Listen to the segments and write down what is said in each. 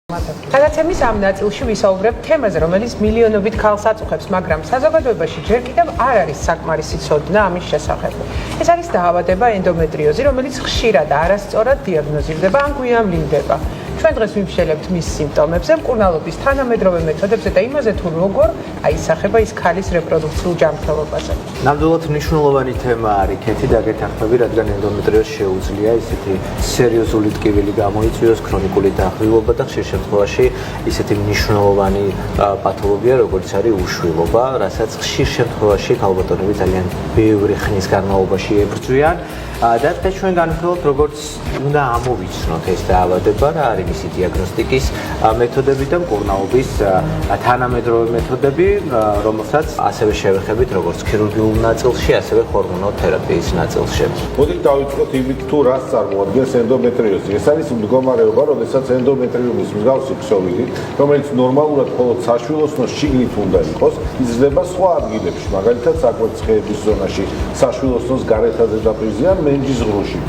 გადაცემის ამ ნაწილში ვისაუბრებთ თემაზე, რომელიც მილიონობით ქალს აწუხებს, მაგრამ საზოგადოებაში ჯერ კიდევ არ არის საკმარისი ცოდნა ამის შესახებ. ეს არის დაავადება ენდომეტრიოზი, რომელიც ხშირად არასწორად დიაგნოზირდება ან გვიამლინდება. ჩვენ დღეს ვიმსჯელებთ მის სიმპტომებზე, მკურნალობის თანამედროვე მეთოდებზე და იმაზე, თუ როგორ აისახება ის ქალის რეპროდუქციულ ჯანმრთელობაზე. ნამდვილად მნიშვნელოვანი თემა არის კეთი დაგეთანხმები, რადგან ენდომეტრიოზს შეუძლია ისეთი სერიოზული ტკივილი გამოიწვიოს, ქრონიკული დახვევა და ხშირ შემთხვევაში ისეთი მნიშვნელოვანი პათოლოგია, როგორც არის უშვილობა, რასაც ხშირ შემთხვევაში ქალბატონები ძალიან ბევრი ხნის განმავლობაში ებრძვიან. და დღეს ჩვენ განვიხილავთ, როგორც უნდა ამოვიცნოთ ეს დაავადება, რა არის მისი დიაგნოსტიკის მეთოდები და მკურნალობის თანამედროვე მეთოდები, რომელსაც ასევე შევეხებით როგორც ქირურგიულ ნაწილში, ასევე ჰორმონოთერაპიის ნაწილში. მოდით დავიწყოთ იმით, თუ რას წარმოადგენს ენდომეტრიოზი. ეს არის მდგომარეობა, როდესაც ენდომეტრიუმის მსგავსი ქსოვილი, რომელიც ნორმალურად მხოლოდ საშვილოსნოს შიგნით უნდა იყოს, იზრდება სხვა ადგილებში, მაგალითად საკვერცხეების ზონაში, საშვილოსნოს გარეთ ზედაპირზე, მენჯის ღრუში.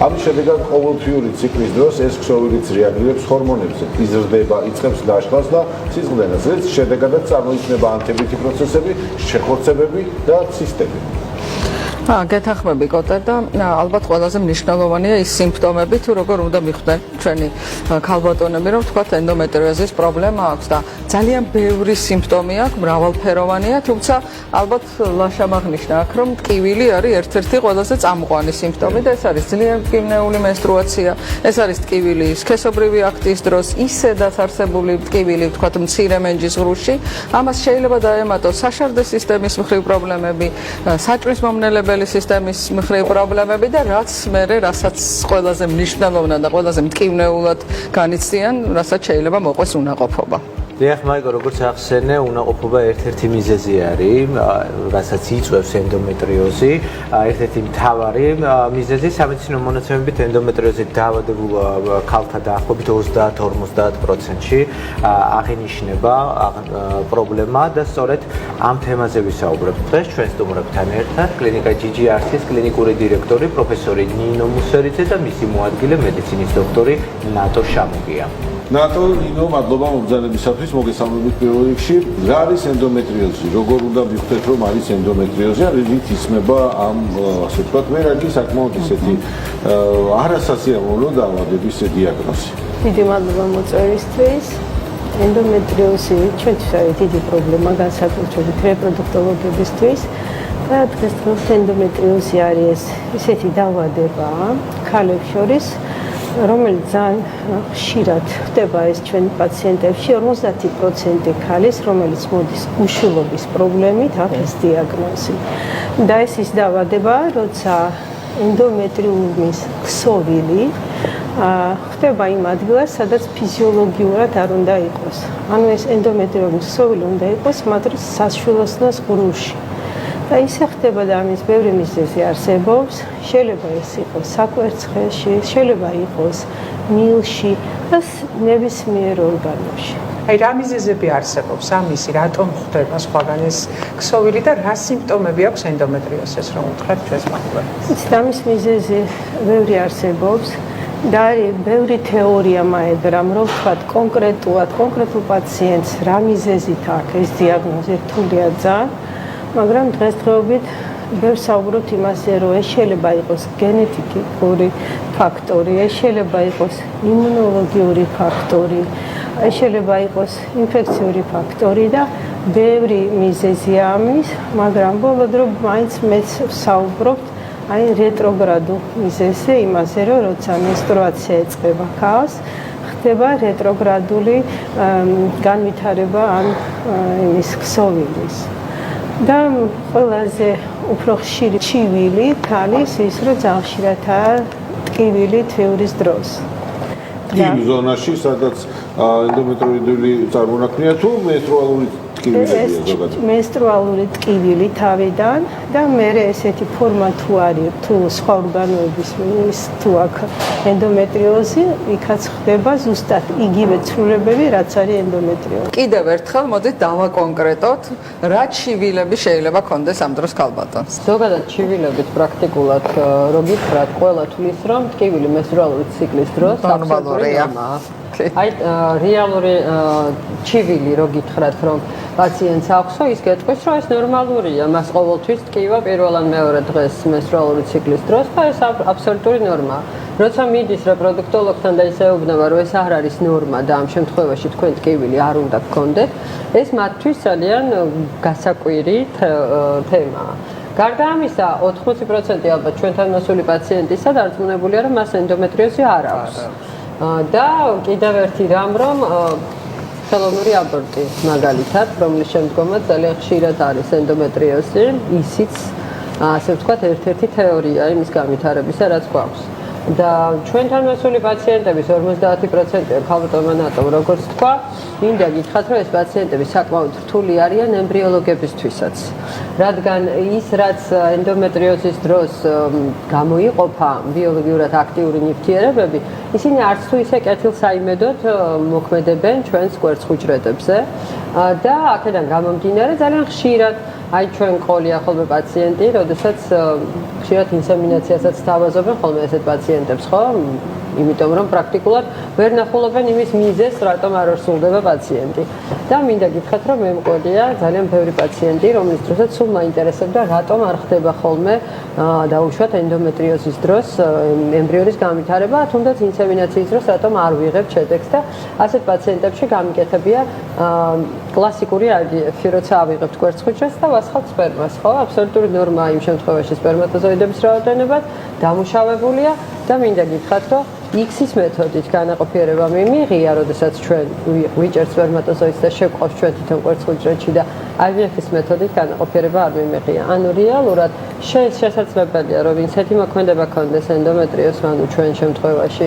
ამის შედეგად ყოველთვიური ციკლის დროს ეს ქსოვილიც რეაგირებს ჰორმონებზე, იზრდება, იწყებს ლაშქარს და სისხლდენას, რის შედეგადაც წარმოიქმნება ანთებითი პროცესები, შეხორცებები და ცისტები. გეთანხმები კოტე და ალბათ ყველაზე მნიშვნელოვანია ის სიმპტომები, თუ როგორ უნდა მიხვდნენ ჩვენი ქალბატონები, რომ თქვათ ენდომეტრიოზის პრობლემა აქვს და ძალიან ბევრი სიმპტომი აქვს, მრავალფეროვანია, თუმცა ალბათ ლაშამ აღნიშნა აქ, რომ ტკივილი არის ერთ-ერთი ყველაზე წამყვანი სიმპტომი და ეს არის ძალიან მტკივნეული მენსტრუაცია, ეს არის ტკივილი სქესობრივი აქტის დროს, ისედაც არსებული ტკივილი, თქვათ მცირე მენჯის ღრუში, ამას შეიძლება დაემატოს საშარდე სისტემის მხრივ პრობლემები, საჭმლის მომნელებელი სისტემის მხრივ პრობლემები და რასაც ყველაზე მნიშვნელოვნად და ყველაზე მტკივნეულად განიცდიან, რასაც შეიძლება მოყვეს უნაყოფობა. დიახ, მაიკო, როგორც ახსენე, უნაყოფობა ერთ-ერთი მიზეზი არის, რასაც იწვევს ენდომეტრიოზი, ერთ-ერთი მთავარი მიზეზი სამედიცინო მონაცემებით ენდომეტრიოზით დაავადებულ ქალთა დაახლოებით 30-50%-ში აღინიშნება პრობლემა და სწორედ ამ თემაზე ვისაუბრებთ. დღეს ჩვენ სტუმრებთან ერთად კლინიკა GGRC-ის კლინიკური დირექტორი პროფესორი ნინო მუსერიძე და მისი მოადგილე მედიცინის დოქტორი ნატო შამუგია. ნატო, ნინო, მადლობა მობრძანებისათვის, მოგესალმებით პირველ რიგში. რა არის ენდომეტრიოზი? როგორ უნდა მივხვდეთ, რომ არის ენდომეტრიოზი? რით ისმება ამ, ასე ვთქვათ, ვერაგი საკმაოდ ისეთი არასასიამოვნო დაავადების დიაგნოზი. დიდი მადლობა მოწვევისთვის. ენდომეტრიოზი ჩვენთვის არის დიდი პრობლემა, განსაკუთრებით რეპროდუქტოლოგებისთვის. და დღესდღეობით ენდომეტრიოზი არის ისეთი დაავადება ქალებს შორის, რომელიც ძალიან ხშირად ხდება ეს ჩვენი პაციენტებში, 50% ქალის, რომელიც მოდის უშვილობის პრობლემით, აქვს დიაგნოზი. და ეს ის დაავადება, როცა ენდომეტრიუმის ქსოვილი ხდება იმ ადგილას, სადაც ფიზიოლოგიურად არ უნდა იყოს. ანუ ეს ენდომეტრიუმის ქსოვილი უნდა იყოს მათ საშვილოსნოს ღრუში. და ისე ხდება და ამის ბევრი მიზეზი არსებობს. შეიძლება ეს იყოს საკვერცხეში, შეიძლება იყოს მილში და ნებისმიერ ორგანოში. აი რა მიზეზები არსებობს ამისი, რატომ ხდება სხვაგან ეს ქსოვილი და რა სიმპტომები აქვს ენდომეტრიოზის, რომ უთხრათ ჩვენს მაყურებელს? ამის მიზეზი ბევრი არსებობს. და არის ბევრი თეორია მაედრამ, რომ ვთქვათ კონკრეტულ პაციენტს რა მიზეზით აქვს ეს დიაგნოზი, რთულია ძალიან. მაგრამ დღესდღეობით ბევრს საუბრობთ იმაზე, რომ ეს შეიძლება იყოს გენეტიკური ფაქტორი, ეს შეიძლება იყოს იმუნოლოგიური ფაქტორი, ეს შეიძლება იყოს ინფექციური ფაქტორი და ბევრი მიზეზია ამის, მაგრამ ბოლო დრო მაინც მეც ვსაუბრობთ აი რეტროგრადულ მიზეზზე, იმაზე, რომ როცა მენსტრუაცია ეწყება ქალს, ხდება რეტროგრადული განვითარება ამ იმის ქსოვილის. და ყველაზე უფრო ხშირი ჩივილი ქალის ის, რომ ძალიან ხშირადაა ტკივილი თვეურის დროს. იმ ზონაში, სადაც ენდომეტრიოზი წარმონაქმნია თუ მენსტრუალური ტკივილია ზოგადად? მენსტრუალური ტკივილი თავიდან და მერე ესეთი ფორმა თუ არის, თუ სხვა ორგანოების თუ აქვს ენდომეტრიოზი, იქაც ხდება ზუსტად იგივე ცვლილებები, რაც არის ენდომეტრიოზი. კიდევ ერთხელ მოდით დავაკონკრეტოთ, რა ჩივილები შეიძლება ქონდეს ამ დროს ქალბატონს. ზოგადად ჩივილებით პრაქტიკულად რო გითხრათ, ყველა თვლის, რომ ტკივილი მენსტრუალური ციკლის დროს ნორმალურია. მართლი. აი რეალური ჩივილი რო გითხრათ რომ პაციენტს აქვსო ის გეტყვის რომ ეს ნორმალურია მას ყოველთვის ტკივა პირველ ან მეორე დღეს მენსტრუალური ციკლის დროს და ეს აბსოლუტური ნორმაა. როცა მიდის რეპროდუქტოლოგთან და ისეუბნება რომ ეს არ არის ნორმა და ამ შემთხვევაში თქვენ ტკივილი არ უნდა გქონდეთ ეს მათთვის ძალიან გასაკვირი თემაა. გარდა ამისა 80% ალბათ ჩვენთან მოსული პაციენტისა დარწმუნებულია რომ მას ენდომეტრიოზი არ აქვს. და კიდევ ერთი რამ რომ ხელოვნური აბორტი მაგალითად რომლის შემდგომაც ძალიან ხშირად არის ენდომეტრიოზი ისიც ასე ვთქვათ ერთ-ერთი თეორია იმის განვითარებისა რაც გვაქვს. და ჩვენთან მოსული პაციენტების 50%-ია ქალბატონმა ნატომ როგორც თქვა, მინდა გითხრათ რომ ეს პაციენტები საკმაოდ რთული არიან ემბრიოლოგებისთვისაც. რადგან ის რაც ენდომეტრიოზის დროს გამოიყოფა ბიოლოგიურად აქტიური ნივთიერებები, ისინი არც თუ ისე კეთილსაიმედოდ მოქმედებენ ჩვენს კვერცხუჯრედებზე და აქედან გამომდინარე ძალიან ხშირად აი ჩვენ ყოლია ხოლმე პაციენტი, როდესაც ხშირად ინსემინაციასაც თავაზობენ ხოლმე ესეთ პაციენტებს, ხო? იმიტომ რომ პრაქტიკულად ვერ ნახულობენ იმის მიზეზს, რატომ არ ორსულდება პაციენტი. და მინდა გითხრათ, რომ მე მყოლია ძალიან ბევრი პაციენტი, რომლის დროსაც სულ მაინტერესებდა, რატომ არ ხდება ხოლმე დაუშვათ ენდომეტრიოზის დროს ემბრიონის განვითარება, თუნდაც ინსემინაციის დროს რატომ არ ვიღებ შედეგს და ასეთ პაციენტებში გამიკეთებია კლასიკური IVF-ი, როცა ავიღებთ კვერცხუჯრედს და ვასხავთ სპერმას, ხო? აბსოლუტური ნორმაა იმ შემთხვევაში სპერმატოზოიდების რაოდენობა დამუშავებულია და მინდა გითხრათ, რომ X-ის მეთოდით განაყოფიერება მიმიღია, როდესაც ჩვენ ვიჭერთ სპერმატოზოიდს და შევყავს ჩვენ თვითონ კვერცხუჯრედში და IVF-ის მეთოდით განაყოფიერება არ მიმიღია. ანუ რეალურად შესაძლებელია, რომ ვინცეთი მოქმედება ქონდეს ენდომეტრიოზს, ანუ ჩვენ შემთხვევაში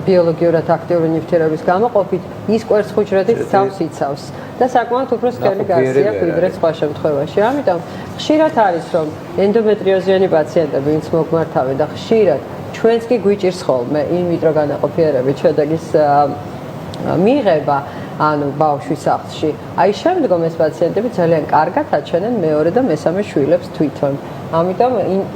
ბიოლოგიურად აქტიური ნივთიერების გამოყოფით ის კვერცხუჯრედით თავს იცავს და საკმაოდ უფრო სქელი გაზია ვიდრე სხვა შემთხვევაში. ამიტომ ხშირად არის რომ ენდომეტრიოზიანი პაციენტები ვინც მოგმართავენ და ხშირად ჩვენს კი გვიჭირს ხოლმე ინვიტრო განაყოფიერებით შედეგის მიღება ანუ ბავშვის სახლში. აი შემდგომ ეს პაციენტები ძალიან კარგად აჩვენენ მეორე და მესამე შვილებს თვითონ. ამიტომ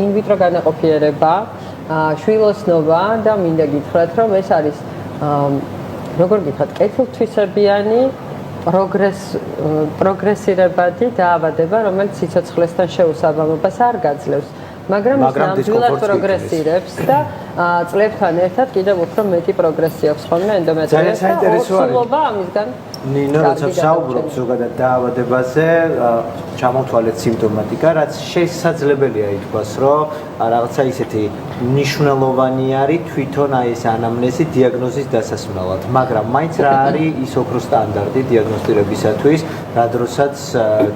ინვიტრო განაყოფიერება შვილოსნობა და მინდა გითხრათ რომ ეს არის როგორ გითხრათ კეთილთვისებიანი პროგრესირებადი დაავადება რომელიც სიცოცხლესთან შეუსაბამობას არ გაძლევს მაგრამ ნამდვილად პროგრესირებს და წლებთან ერთად კიდევ უფრო მეტი პროგრესი აქვს ხოლმე ენდომეტრიოზს და ორსულობა ამისგან ნინო როცა საუბრობთ ზოგადად დაავადებაზე ჩამოთვალეთ სიმპტომატიკა რაც შესაძლებელია ითქვას რომ რაღაცა ისეთი მნიშვნელოვანი არის თვითონ აი ეს ანამნეზი დიაგნოზის დასასრულად მაგრამ მაინც რა არის ის ოქროს სტანდარტი დიაგნოსტირებისათვის რა დროსაც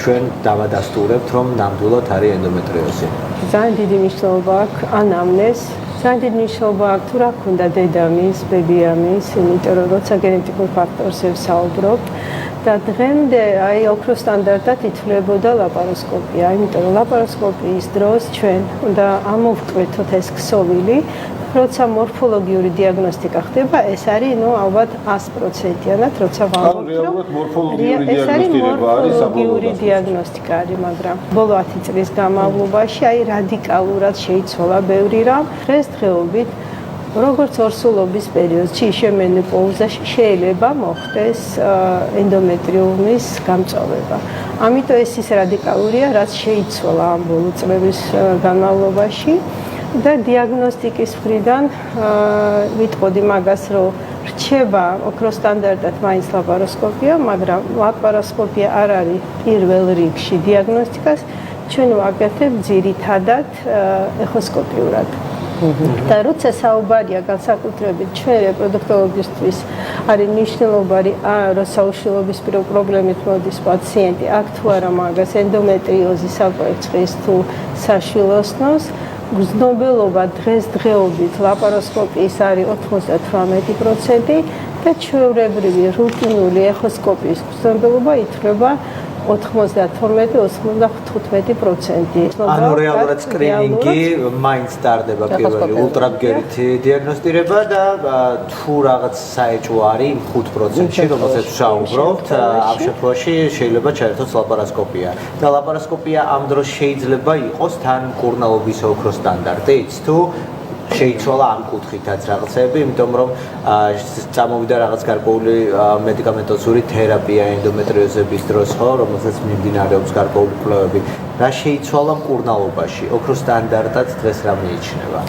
ჩვენ დავადასტურებთ რომ ნამდვილად არის ენდომეტრიოზი ძალიან დიდი მნიშვნელობა აქვს ანამნეზს ძალიან დიდი მნიშვნელობა აქვს თუ რა ქონდა დედამის, ბებიამის, იმიტომ რომ როცა გენეტიკურ ფაქტორზე ვსაუბრობ და დღემდე აი ოქროს სტანდარტად ითვლებოდა ლაპაროსკოპია, იმიტომ რომ ლაპაროსკოპიის დროს ჩვენ უნდა ამოვკვეთოთ ეს ქსოვილი, როცა მორფოლოგიური დიაგნოსტიკა ხდება, ეს არის ნუ ალბათ 100%-იანად, როცა ვამბობთ, რომ ეს არის მორფოლოგიური დიაგნოსტიკა არის, მაგრამ ბოლო 10 წლის განმავლობაში აი რადიკალურად შეიცვალა ბევრი რამ. დღესდღეობით როგორც ორსულობის პერიოდში, ისე მენოპაუზაში შეიძლება მოხდეს ენდომეტრიუმის გამწვავება. ამიტომ ეს ის რადიკალურია, რაც შეიცვალა ამ ბოლო წლების განმავლობაში. და დიაგნოსტიკის მხრიდან ვიტყოდი მაგას, რომ რჩება ოქროს სტანდარტად მაინც ლაპაროსკოპია, მაგრამ ლაპაროსკოპია არ არის პირველ რიგში დიაგნოსტიკას, ჩვენ ვაკეთებთ ძირითადად ეხოსკოპიურად. და როცა საუბარია განსაკუთრებით ჩვენ რეპროდუქტოლოგისთვის არის მნიშვნელოვანი როცა უშვილობის პრობლემით მოდის პაციენტი, აქ თუ არა მაგას ენდომეტრიოზის საკვერცხის თუ საშვილოსნოს გრძნობელობა დღესდღეობით ლაპაროსკოპიის არის 98% და ჩვეულებრივი რუტინული ეხოსკოპიის გრძნობელობა ითვლება 92-95%. ანუ რეალურად სკრინინგი მაინც ტარდება პირველი ულტრაბგერითი დიაგნოსტირება და თუ რაღაც საეჭვო არის იმ 5%-ში, რომელზეც ვსაუბრობთ, ამ შემთხვევაში შეიძლება ჩაერთოს ლაპაროსკოპია. და ლაპაროსკოპია ამ დროს შეიძლება იყოს თან მკურნალობის ოქროს სტანდარტიც თუ შეიცვალა ამ კუთხითაც რაღაცები, იმიტომ რომ წამოვიდა რაღაც გარკვეული მედიკამენტოზური თერაპია ენდომეტრიოზების დროს, ხო, რომელსაც მიმდინარეობს გარკვეული კვლევები. რა შეიცვალა მკურნალობაში? ოქროს სტანდარტად დღეს რა მიიჩნევა?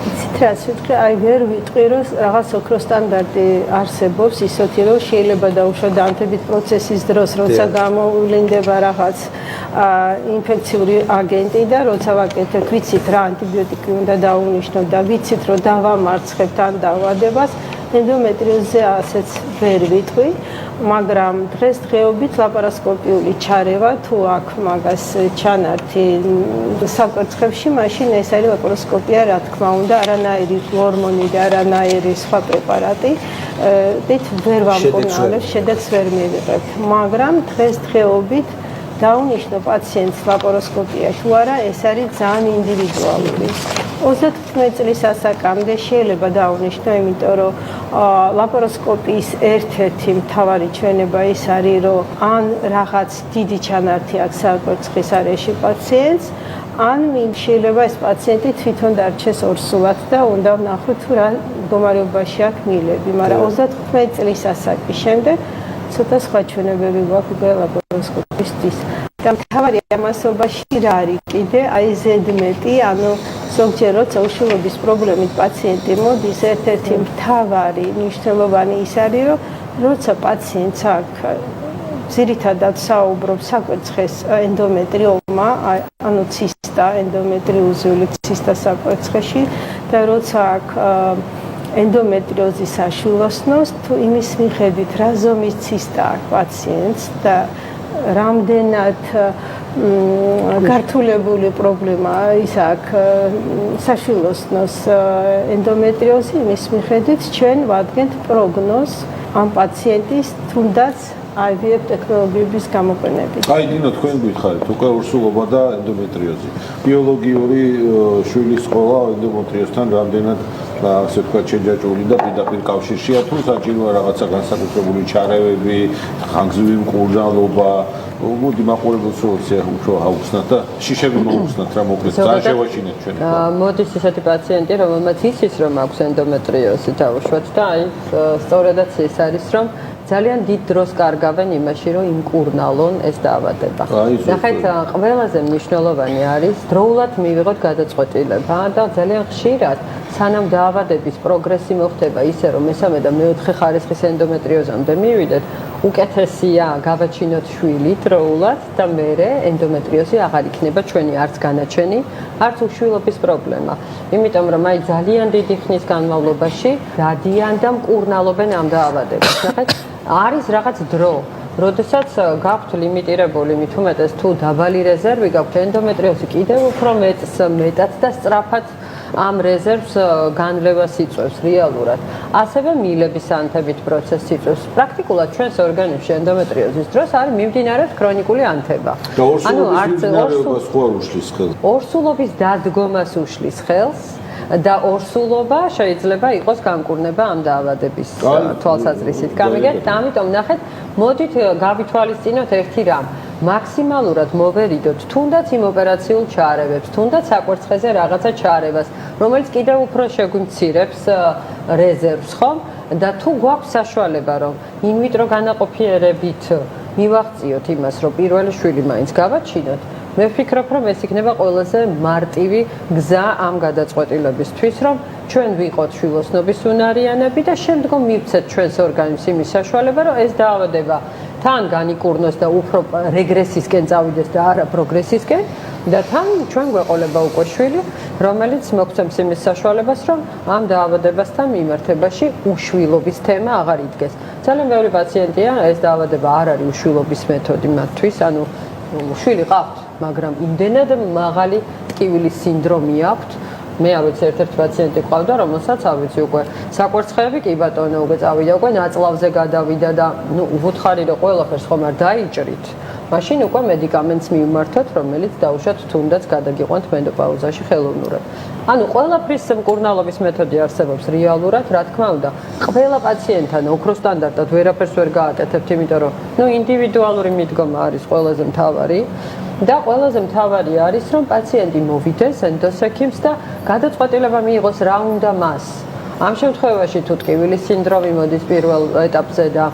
იცით რაც ვიტყვი, აი ვერ ვიტყვი, რომ რაღაც ოქროს სტანდარტი არსებობს, ისეთი რომ შეიძლება დაუშვათ დამტებით პროცესის დროს, როცა გამოვლინდება რაღაც ინფექციური აგენტი და როცა ვაკეთებ, ვიცით რა ანტიბიოტიკი უნდა დავუნიშნოთ და ვიცით რომ დავამარცხებთ ან დაავადებას, ენდომეტრიოზზე ასეც ვერ ვიტყვი, მაგრამ დღესდღეობით ლაპარასკოპიული ჩარევა თუ აქვს მაგას ჩანართი საკვერცხებში, მაშინ ეს არის ლაპარასკოპია, რა თქმა უნდა, არანაირი ჰორმონი და არანაირი სხვა პრეპარატი დით ვერ ვამკურნალებ, შედაც ვერ მივიღებ, მაგრამ დღესდღეობით დაუნიშნო პაციენტს ლაპარასკოპია თუ არა, ეს არის ძალიან ინდივიდუალური. 35 წლის ასაკამდე შეიძლება დაუნიშნო, იმიტომ რომ ლაპარასკოპიის ერთ-ერთი მთავარი ჩვენება ის არის, რომ ან რაღაც დიდი ჩანართი აქვს საკვერცხის არეში პაციენტს, ან შეიძლება ეს პაციენტი თვითონ დარჩეს ორსულად და უნდა ვნახოთ თუ რა მდგომარეობაში აქვს მილები, მაგრამ 35 წლის ასაკის შემდეგ ცოტა სხვა ჩვენებები გვაქვს ლაპარასკოპისტის. და მთავარი ამასობაში რა არის კიდე, აი ზედმეტი, ანუ ზოგჯერ როცა უშვილობის პრობლემით პაციენტი მოდის, ერთ-ერთი მთავარი მნიშვნელოვანი ის არის, რომ როცა პაციენტს აქვს ძირითადად საუბრობ საკვერცხეს ენდომეტრიომა, ანუ ცისტა, ენდომეტრიოზული ცისტა საკვერცხეში და როცა აქვს ენდომეტრიოზის საშვილოსნოს, თუ იმის მიხედვით რა ზომის ცისტა აქვს პაციენტს და რამდენად გართულებული პრობლემაა ის აქვს საშვილოსნოს ენდომეტრიოზი, იმის მიხედვით ჩვენ ვადგენთ პროგნოზს ამ პაციენტის თუნდაც IVF ტექნოლოგიების გამოყენებით. აი დინო, თქვენ გითხარით, უკვე ორსულობა და ენდომეტრიოზი. ბიოლოგიური შვილის ყოლა ენდომეტრიოზთან რამდენად ასე ვთქვათ შეჯაჭვული და პირდაპირ კავშირშია, თუ საჭიროა რაღაცა განსაკუთრებული ჩარევები, ხანგრძლივი მკურნალობა, მოდი მაყურებელს უფრო აუხსნათ და შიშები მოუხსნათ რა მოკლედ ძალიან შევაშინეთ ჩვენ. მოდის ესეთი პაციენტი, რომელმაც იცის რომ აქვს ენდომეტრიოზი დაუშვათ და აი სწორედაც ეს არის რომ ძალიან დიდ დროს კარგავენ იმაში, რომ იმკურნალონ ეს დაავადება. ნახეთ, ყველაზე მნიშვნელოვანი არის დროულად მივიღოთ გადაწყვეტილება და ძალიან ხშირად სანამ დაავადების პროგრესი მოხდება ისე, რომ მესამე და მეოთხე ხარისხის ენდომეტრიოზამდე მივიდეთ, უკეთესია გავაჩინოთ შვილი დროულად და მერე ენდომეტრიოზი აღარ იქნება ჩვენი არც განაჩენი, არც უშვილობის პრობლემა. იმიტომ რომ აი ძალიან დიდი ხნის განმავლობაში დადიან და მკურნალობენ ამ დაავადებას. ნახეთ, არის რაღაც დრო, როდესაც გაქვთ ლიმიტირებული, მით უმეტეს თუ დაბალი რეზერვი გაქვთ, ენდომეტრიოზი კიდევ უფრო მეტად და სწრაფად ამ რეზერვს განვლევას იწვევს რეალურად. ასევე მილების ანთებით პროცესს იწვევს. პრაქტიკულად ჩვენს ორგანიზმში ენდომეტრიოზის დროს არის მიმდინარეობს ქრონიკული ანთება. ანუ არც ორსულობის დადგომას უშლის ხელს. და ორსულობა შეიძლება იყოს განკურნება ამ დაავადების თვალსაზრისით. გამიგეთ, ამიტომ ნახეთ, მოდით გავითვალისწინოთ ერთი რამ. მაქსიმალურად მოვერიდოთ თუნდაც იმ ოპერაციულ ჩარევებს, თუნდაც საკვერცხეზე რაღაცა ჩარევას, რომელიც კიდევ უფრო შეგვიმცირებს რეზერვს, ხომ? და თუ გვაქვს საშუალება, რომ ინვიტრო განაყოფიერებით მივაღწიოთ იმას, რომ პირველი შვილი მაინც გავაჩინოთ, მე ვფიქრობ, რომ ეს იქნება ყველაზე მარტივი გზა ამ გადაწყვეტილებისთვის, რომ ჩვენ ვიყოთ შვილოსნობის უნარიანები და შემდგომ მივცეთ ჩვენს ორგანიზმს იმის საშუალება, რომ ეს დაავადება თან განიკურნოს და უფრო რეგრესისკენ წავიდეს და არა პროგრესისკენ და თან ჩვენ გვეყოლება უკვე შვილი, რომელიც მოგცემს იმის საშუალებას, რომ ამ დაავადებასთან მიმართებაში უშვილობის თემა აღარ იდგეს. ძალიან ბევრი პაციენტია, ეს დაავადება არ არის უშვილობის მეთოდი მათთვის, ანუ შვილი ყავთ, მაგრამ იმდენად მაღალი ტკივილის სინდრომი აქვთ. მე არ ვიცი, ერთ-ერთი პაციენტი ყავდა, რომელსაც არ ვიცი უკვე საკვერცხეები კი ბატონო უკვე წავიდა, უკვე ნაწლავზე გადავიდა და ნუ უთხარი რომ ყველაფერს ხომ არ დაიჭრით. მაშინ უკვე მედიკამენტს მივმართოთ, რომელიც დაუშვათ თუნდაც გადაგიყვანთ მენოპაუზაში ხელოვნურად. ანუ ყველაფრის მკურნალობის მეთოდი არსებობს რეალურად, რა თქმა უნდა, ყველა პაციენტთან ოქროს სტანდარტად ვერაფერს ვერ გააკეთებთ, იმიტომ რომ ინდივიდუალური მიდგომა არის ყველაზე მთავარი. და ყველაზე მთავარი არის, რომ პაციენტი მოვიდეს ენდოსექიმს და გადაწყვეტილება მიიღოს რა უნდა მას. ამ შემთხვევაში თუ ტკივილის სინდრომი მოდის პირველ ეტაპზე და